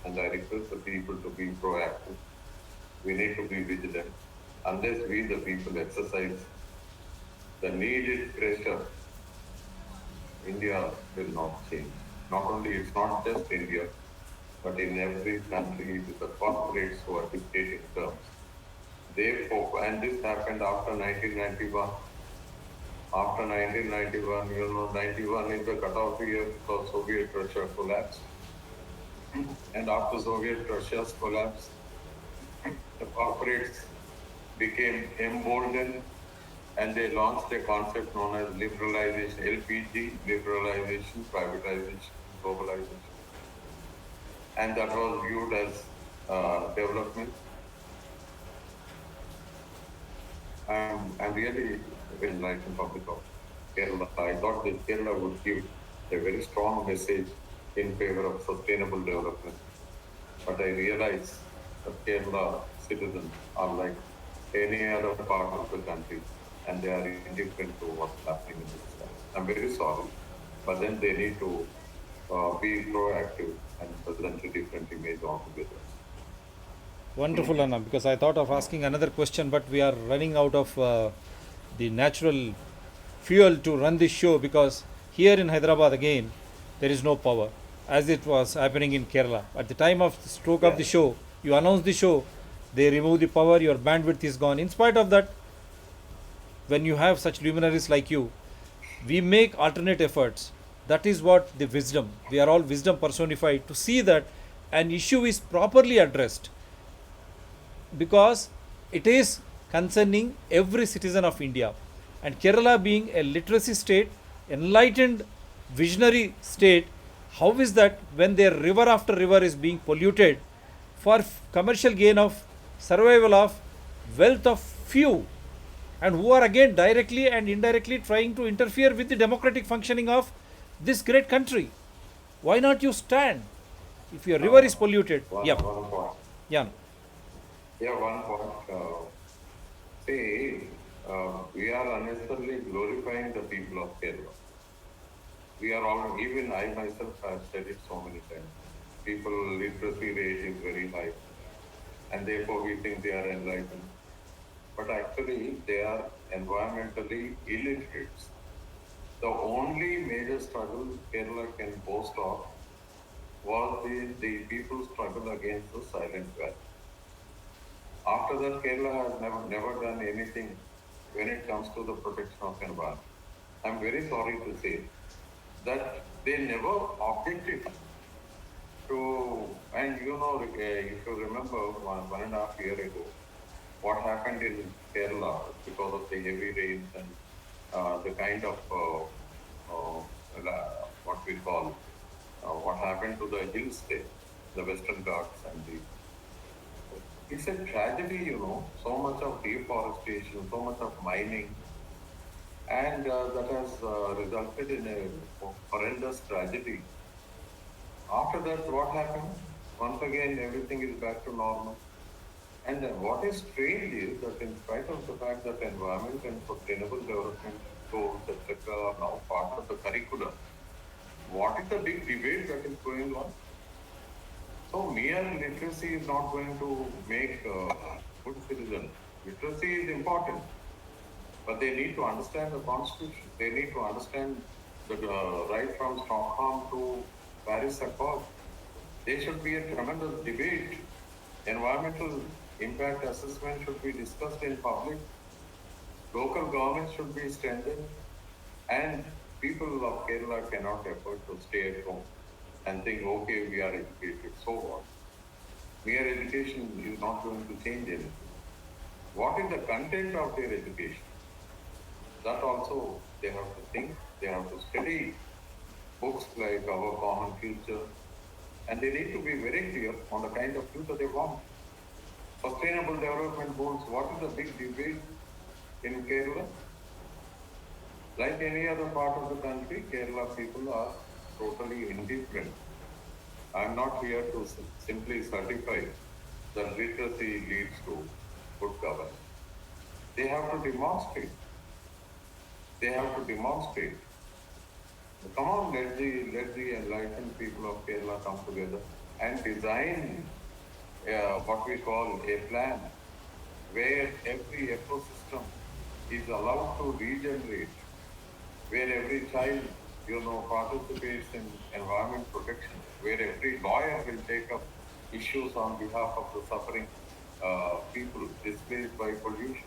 Speaker 1: and I request the people to be proactive. We need to be vigilant. Unless we, the people, exercise the needed pressure, India will not change. Not only, it's not just India, but in every country, it is the corporates who are dictating terms. Therefore, and this happened after 1991. After 1991, 91 is the cutoff year because Soviet Russia collapsed. And after Soviet Russia's collapse, the corporates became emboldened and they launched a concept known as liberalization, LPG, liberalization, privatization, globalization. And that was viewed as development. I'm really enlightened public of Kerala. I thought that Kerala would give a very strong message in favor of sustainable development. But I realize that Kerala citizens are like any other part of the country and they are indifferent to what's happening in this country. I'm very sorry, but then they need to be proactive and present a different image altogether.
Speaker 2: Wonderful, Anna, because I thought of asking another question, but we are running out of the natural fuel to run this show because here in Hyderabad again, there is no power as it was happening in Kerala. At the time of the stroke of the show, you announce the show, they remove the power, your bandwidth is gone. In spite of that, when you have such luminaries like you, we make alternate efforts. That is what the wisdom, we are all wisdom personified to see that an issue is properly addressed because it is concerning every citizen of India. And Kerala being a literacy state, enlightened, visionary state, How is that when their river after river is being polluted for commercial gain of survival of wealth of few, and who are again directly and indirectly trying to interfere with the democratic functioning of this great country? Why not you stand if your river is polluted?
Speaker 1: One,
Speaker 2: Yeah,
Speaker 1: one point.
Speaker 2: yeah,
Speaker 1: Yeah, one point. See, we are unnecessarily glorifying the people of Kerala. We are all, even I myself have said it so many times. People literacy rate is very high, and therefore we think they are enlightened. But actually, they are environmentally illiterate. The only major struggle Kerala can boast of was the people's struggle against the silent valley. After that, Kerala has never done anything when it comes to the protection of environment. I'm very sorry to say that they never objected to, and if you remember 1.5 years ago, what happened in Kerala because of the heavy rains and the kind of what we call what happened to the hill state, the Western Ghats and the. It's a tragedy, so much of deforestation, so much of mining, and that has resulted in a horrendous tragedy. After that, what happened? Once again, everything is back to normal. And what is strange is that in spite of the fact that environment and sustainable development goals, etc., are now part of the curriculum, what is the big debate that is going on? So mere literacy is not going to make good citizens. Literacy is important, but they need to understand the constitution. They need to understand the right from Stockholm to Paris Accord. There should be a tremendous debate. Environmental impact assessment should be discussed in public. Local governments should be strengthened, and people of Kerala cannot afford to stay at home and think, okay, we are educated, so what? Mere education is not going to change anything. What is the content of their education? That also they have to think, they have to study books like Our Common Future, and they need to be very clear on the kind of future they want. Sustainable development goals, what is the big debate in Kerala? Like any other part of the country, Kerala people are totally indifferent. I am not here to simply certify that literacy leads to good governance. They have to demonstrate. They have to demonstrate. Come on, let the enlightened people of Kerala come together and design what we call a plan where every ecosystem is allowed to regenerate, where every child, participates in environment protection, where every lawyer will take up issues on behalf of the suffering people displaced by pollution.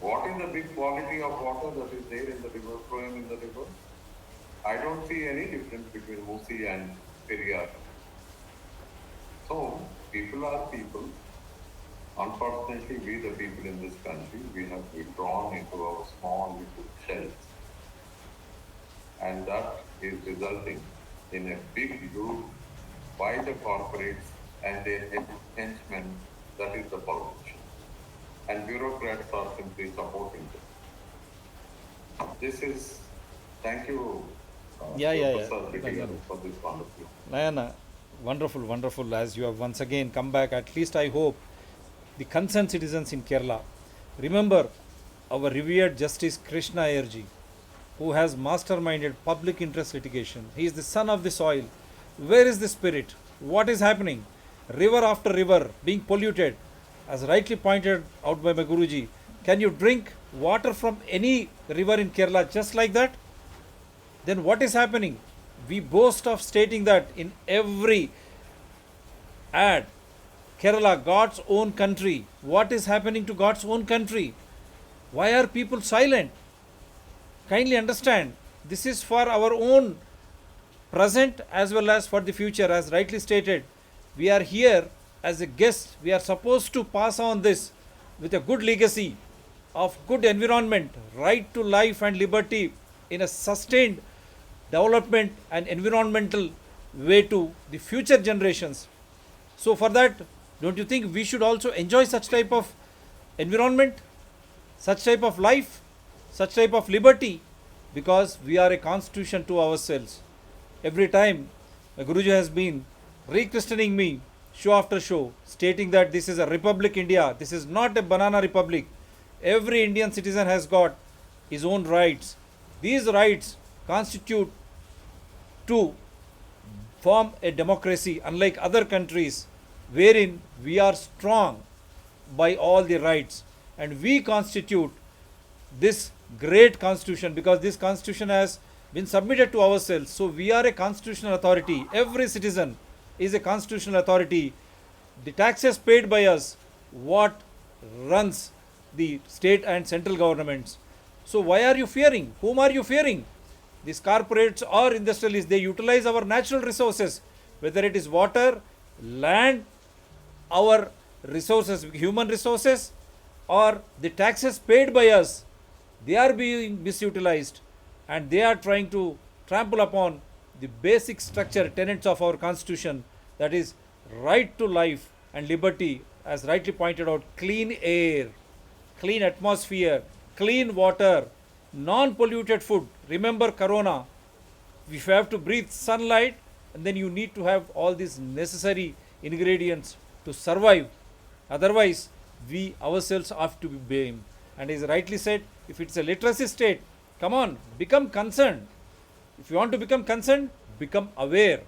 Speaker 1: What is the big quality of water that is there in the river, flowing in the river? I don't see any difference between Musi and Periyar. So, people are people. Unfortunately, we the people in this country, we have withdrawn into our small little shells. And that is resulting in a big group by the corporates and their henchmen, that is the politicians. And bureaucrats are simply supporting them. This is, thank you, Professor Bittigaru, for this wonderful.
Speaker 2: Nayana, wonderful, wonderful. As you have once again come back, at least I hope the concerned citizens in Kerala remember our revered Justice Krishna Ayerji, who has masterminded public interest litigation. He is the son of the soil. Where is the spirit? What is happening? River after river being polluted. As rightly pointed out by my Guruji, can you drink water from any river in Kerala just like that? Then what is happening? We boast of stating that in every ad, Kerala, God's own country. What is happening to God's own country? Why are people silent? Kindly understand, this is for our own present as well as for the future. As rightly stated, we are here as a guest. We are supposed to pass on this with a good legacy of good environment, right to life and liberty in a sustained development and environmental way to the future generations. So for that, don't you think we should also enjoy such type of environment, such type of life, such type of liberty, because we are a constitution to ourselves. Every time Guruji has been re-christening me show after show, stating that this is a republic India, this is not a banana republic. Every Indian citizen has got his own rights. These rights constitute to form a democracy, unlike other countries wherein we are strong by all the rights, and we constitute this great constitution because this constitution has been submitted to ourselves. So we are a constitutional authority. Every citizen is a constitutional authority. The taxes paid by us, what runs the state and central governments. So why are you fearing? Whom are you fearing? These corporates or industrialists, they utilize our natural resources, whether it is water, land, our resources, human resources, or the taxes paid by us. They are being misutilized, and they are trying to trample upon the basic structure, tenets of our constitution, that is right to life and liberty, as rightly pointed out, clean air, clean atmosphere, clean water, non-polluted food. Remember corona, if you have to breathe sunlight, and then you need to have all these necessary ingredients to survive. Otherwise, we ourselves have to be blamed. And as rightly said, if it's a literacy state, come on, become concerned. If you want to become concerned, become aware.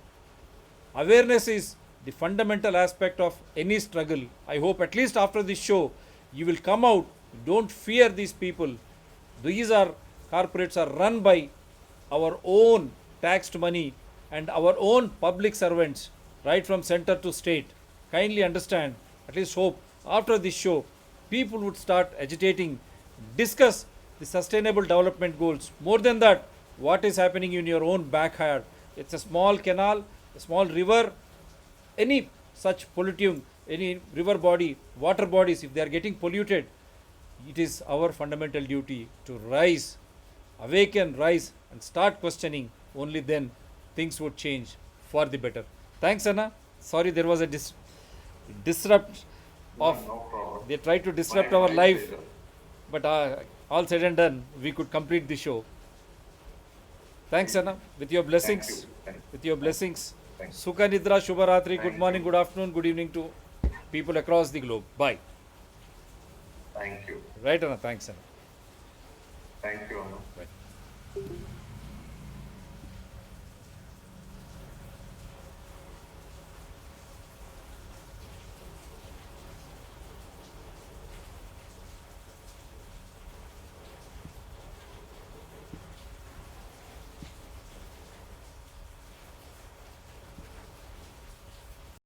Speaker 2: Awareness is the fundamental aspect of any struggle. I hope at least after this show, you will come out. Don't fear these people. These are corporates are run by our own taxed money and our own public servants, right from center to state. Kindly understand, at least hope after this show, people would start agitating, discuss the sustainable development goals. More than that, what is happening in your own backyard? It's a small canal, a small river, any such polluting, any river body, water bodies, if they are getting polluted, it is our fundamental duty to rise, awaken, rise, and start questioning. Only then things would change for the better. Thanks, Anna. Sorry, there was a disrupt of.
Speaker 1: No problem.
Speaker 2: They tried to disrupt
Speaker 1: My
Speaker 2: our life,
Speaker 1: pleasure.
Speaker 2: but all said and done, we could complete the show. Thanks, Anna. With your blessings,
Speaker 1: Thank you. Thank you.
Speaker 2: with your blessings.
Speaker 1: Thank you.
Speaker 2: Sukha Nidra, Shubha Ratri. Good
Speaker 1: Thank
Speaker 2: morning,
Speaker 1: you.
Speaker 2: good afternoon, good evening to people across the globe. Bye.
Speaker 1: Thank you.
Speaker 2: Right, Anna. Thanks, Anna.
Speaker 1: Thank you, Anu.
Speaker 2: Bye.